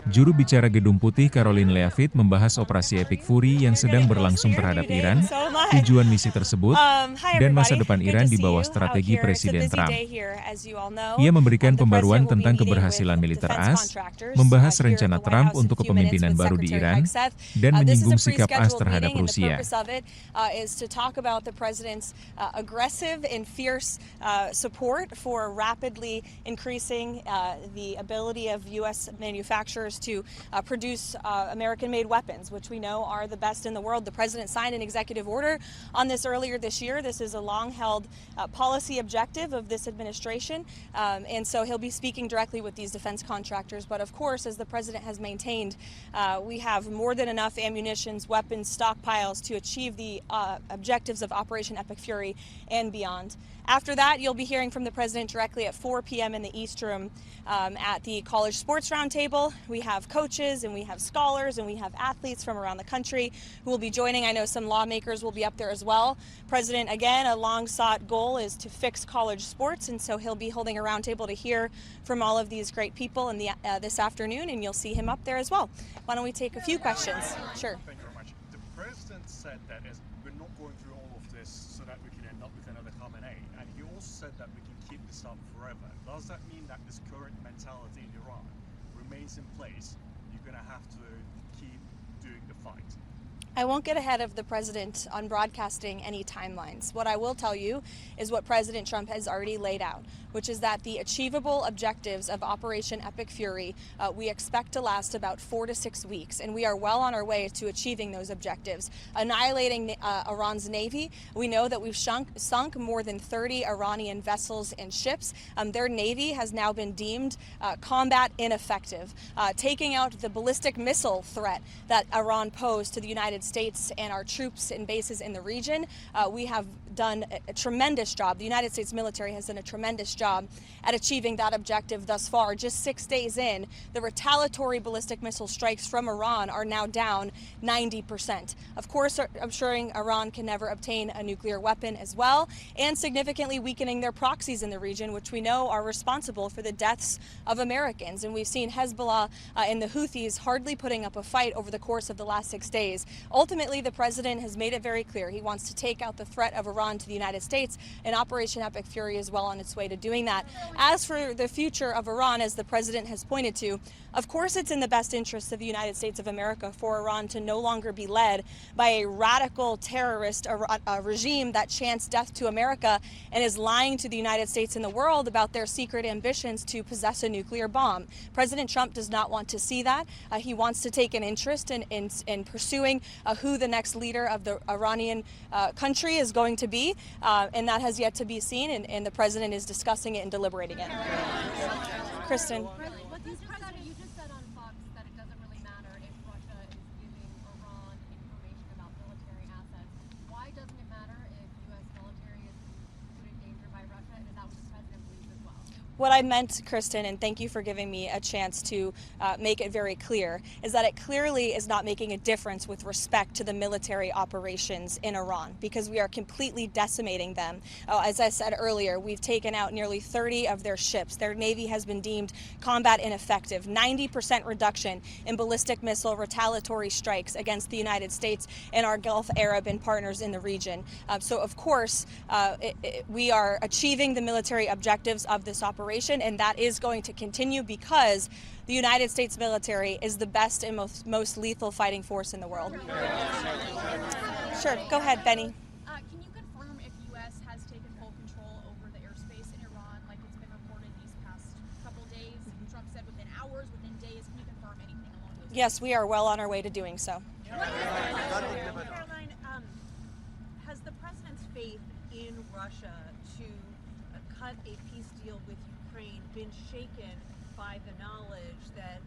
Juru bicara Gedung Putih Karoline Leavitt membahas operasi Epic Fury yang sedang berlangsung terhadap Iran, tujuan misi tersebut, dan masa depan Iran di bawah strategi Presiden Trump. Ia memberikan pembaruan tentang keberhasilan militer AS, membahas rencana Trump untuk kepemimpinan baru di Iran, dan menyinggung sikap AS terhadap Rusia. Support for rapidly increasing the ability of U.S. manufacturers to produce American-made weapons, which we know are the best in the world. The president signed an executive order on this earlier this year. This is a long-held policy objective of this administration, and so he'll be speaking directly with these defense contractors. But of course, as the president has maintained, we have more than enough ammunition, weapons, stockpiles to achieve the objectives of Operation Epic Fury and beyond. After that, you'll be hearing from the president directly at 4 p.m. in the East Room at the College Sports Roundtable. We have coaches and we have scholars and we have athletes from around the country who will be joining. I know some lawmakers will be up there as well. President, again, a long-sought goal is to fix college sports, and so he'll be holding a roundtable to hear from all of these great people in the, this afternoon, and you'll see him up there as well. Why don't we take a few questions? Sure. Thank you very much. The president said that we're not going through all of this so that we can end up with another Khamenei, and he also said that we can keep this up forever. Does that mean that this current mentality in Iran remains in place? You're going to have to keep doing the fight. I won't get ahead of the president on broadcasting any timelines. What I will tell you is what President Trump has already laid out, which is that the achievable objectives of Operation Epic Fury we expect to last about 4 to 6 weeks, and we are well on our way to achieving those objectives. Annihilating Iran's navy, we know that we've sunk more than 30 Iranian vessels and ships. Their navy has now been deemed combat ineffective. Taking out the ballistic missile threat that Iran posed to the United States and our troops and bases in the region, we have done a tremendous job. The United States military has done a tremendous job at achieving that objective thus far. Just 6 days in, the retaliatory ballistic missile strikes from Iran are now down 90%. Of course, ensuring Iran can never obtain a nuclear weapon as well, and significantly weakening their proxies in the region, which we know are responsible for the deaths of Americans. And we've seen Hezbollah and the Houthis hardly putting up a fight over the course of the last 6 days. Ultimately, the president has made it very clear he wants to take out the threat of Iran to the United States, and Operation Epic Fury is well on its way to doing that. As for the future of Iran, as the president has pointed to, of course it's in the best interest of the United States of America for Iran to no longer be led by a radical terrorist regime that chants death to America and is lying to the United States and the world about their secret ambitions to possess a nuclear bomb. President Trump does not want to see that. He wants to take an interest in pursuing who the next leader of the Iranian country is going to be, and that has yet to be seen, and the president is discussing it and deliberating it. Kristen. What the president, you just said on Fox that it doesn't really matter if Russia is giving Iran information about military assets. Why doesn't it matter if U.S. military is put in danger by Russia? And is that what the president believes as well? What I meant, Kristen, and thank you for giving me a chance to make it very clear, is that it clearly is not making a difference with respect to the military operations in Iran, because we are completely decimating them. As I said earlier, we've taken out nearly 30 of their ships. Their navy has been deemed combat ineffective. 90% reduction in ballistic missile retaliatory strikes against the United States and our Gulf Arab and partners in the region. So, of course, we are achieving the military objectives of this operation, and that is going to continue because the United States military is the best and most lethal fighting force in the world. Sure, go ahead, Benny. Can you confirm if U.S. has taken full control over the airspace in Iran, like it's been reported these past couple days? Trump said within hours, within days. Can you confirm anything along those lines? Yes, we are well on our way to doing so. Karoline, has the president's faith in Russia to cut a peace deal with Ukraine been shaken by the knowledge that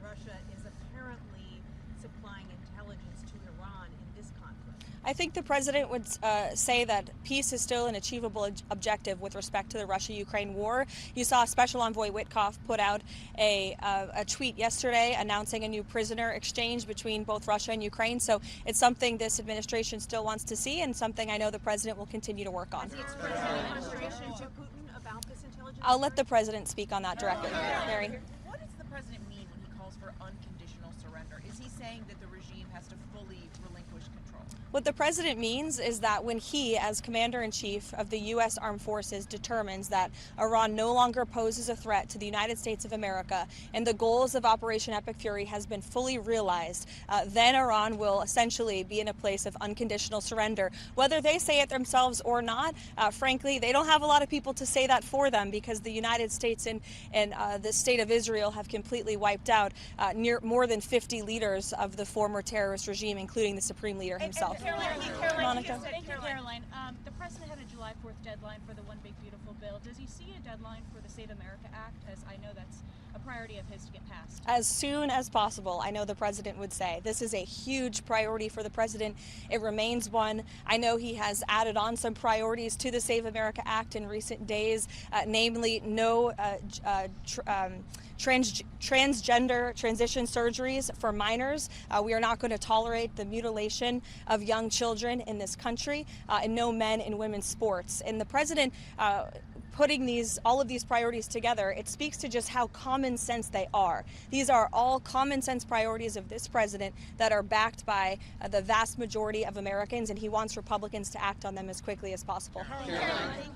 Russia is apparently supplying intelligence to Iran in this conflict? I think the president would say that peace is still an achievable objective with respect to the Russia-Ukraine war. You saw Special Envoy Witkoff put out a tweet yesterday announcing a new prisoner exchange between both Russia and Ukraine. So it's something this administration still wants to see, and something I know the president will continue to work on. Has he expressed any frustration to Putin about this intelligence? I'll let the president speak on that directly. Mary. What does the president mean when he calls for unconditional surrender? Is he saying that the regime has to fully relinquish control? What the president means is that when he, as commander-in-chief of the U.S. Armed Forces, determines that Iran no longer poses a threat to the United States of America and the goals of Operation Epic Fury has been fully realized, then Iran will essentially be in a place of unconditional surrender. Whether they say it themselves or not, frankly, they don't have a lot of people to say that for them, because the United States and the state of Israel have completely wiped out more than 50 leaders of the former terrorist regime, including the supreme leader himself. Monica. Thank you, Caroline. The president had a July 4th deadline for the One Big Beautiful Bill. Does he see a deadline for the Save America Act? As I know that's a priority of his to get passed. As soon as possible, I know the president would say. This is a huge priority for the president. It remains one. I know he has added on some priorities to the Save America Act in recent days, namely no transgender transition surgeries for minors. We are not going to tolerate the mutilation of young children in this country, and no men in women's sports. And the president putting all of these priorities together, it speaks to just how common sense they are. These are all common sense priorities of this president that are backed by the vast majority of Americans, and he wants Republicans to act on them as quickly as possible. Thank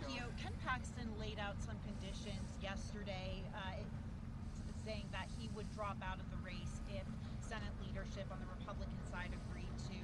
you. Ken Paxton laid out some conditions yesterday, saying that he would drop out of the race if Senate leadership on the Republican side agreed to,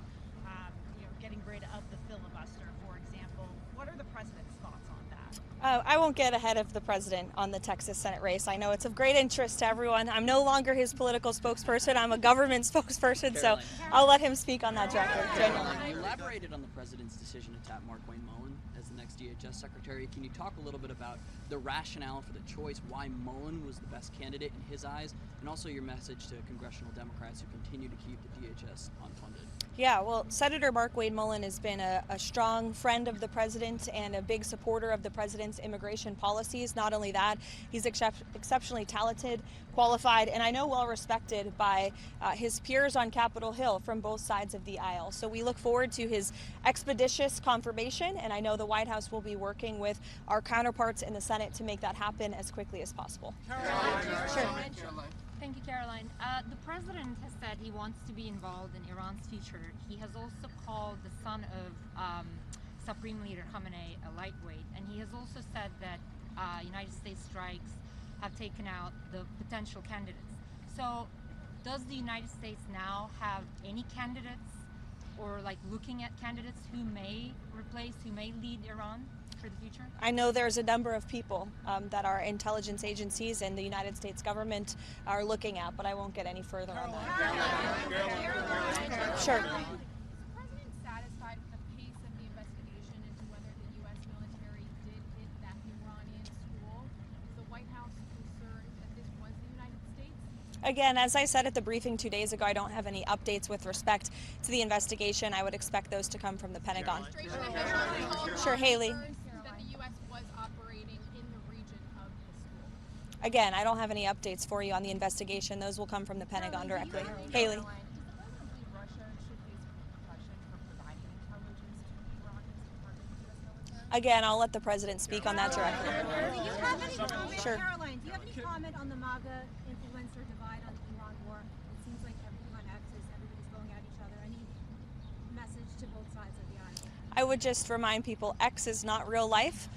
getting rid of the filibuster, for example. What are the president's thoughts on that? I won't get ahead of the president on the Texas Senate race. I know it's of great interest to everyone. I'm no longer his political spokesperson. I'm a government spokesperson, so I'll let him speak on that directly. You elaborated on the president's decision to tap Markwayne Mullin as the next DHS secretary. Can you talk a little bit about the rationale for the choice, why Mullin was the best candidate in his eyes, and also your message to congressional Democrats who continue to keep the DHS unfunded? Yeah, well, Senator Markwayne Mullin has been a strong friend of the president and a big supporter of the president's immigration policies. Not only that, he's exceptionally talented, qualified, and I know well respected by his peers on Capitol Hill from both sides of the aisle. So we look forward to his expeditious confirmation, and I know the White House will be working with our counterparts in the Senate to make that happen as quickly as possible. Thank you, Caroline. The president has said he wants to be involved in Iran's future. He has also called the son of Supreme Leader Khamenei a lightweight, and he has also said that United States strikes have taken out the potential candidates. So does the United States now have any candidates, or looking at candidates who may lead Iran for the future? I know there's a number of people that our intelligence agencies and the United States government are looking at, but I won't get any further on that. Sure. Is the president satisfied with the pace of the investigation into whether the U.S. military did hit that Iranian school? Is the White House concerned that this was the United States? Again, as I said at the briefing 2 days ago, I don't have any updates with respect to the investigation. I would expect those to come from the Pentagon. Sure, Haley. That the U.S. was operating in the region of the school. Again, I don't have any updates for you on the investigation. Those will come from the Pentagon directly. Haley. Does the president believe Russia should face repercussions for providing intelligence to Iran as part of the U.S. military? Again, I'll let the president speak on that directly. Do you have any comment, Sure. Caroline, do you have any comment on the MAGA influencer divide on the Iran war? It seems like everything on X is everybody's going at each other. Any message to both sides of the aisle? I would just remind people, X is not real life.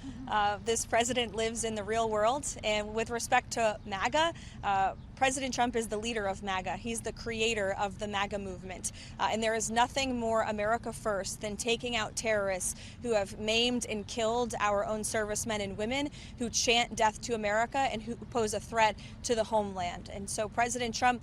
This president lives in the real world. And with respect to MAGA, President Trump is the leader of MAGA. He's the creator of the MAGA movement. And there is nothing more America first than taking out terrorists who have maimed and killed our own servicemen and women, who chant death to America and who pose a threat to the homeland. And so President Trump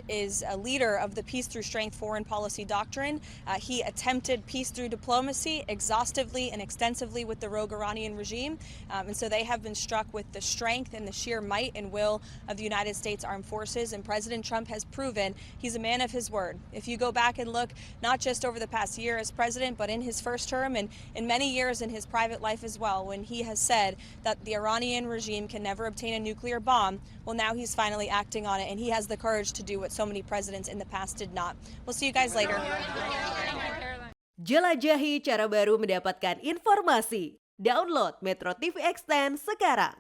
is a leader of the peace through strength foreign policy doctrine. He attempted peace through diplomacy exhaustively and extensively with the rogue Iranian regime. And so they have been struck with the strength and the sheer might and will of the United States Armed Forces, and President Trump has proven he's a man of his word. If you go back and look, not just over the past year as president, but in his first term and in many years in his private life as well, when he has said that the Iranian regime can never obtain a nuclear bomb, well, now he's finally acting on it, and he has the courage to do what so many presidents in the past did not. We'll see you guys later. Jelajahi cara baru mendapatkan informasi. Download MetroTV Extend sekarang.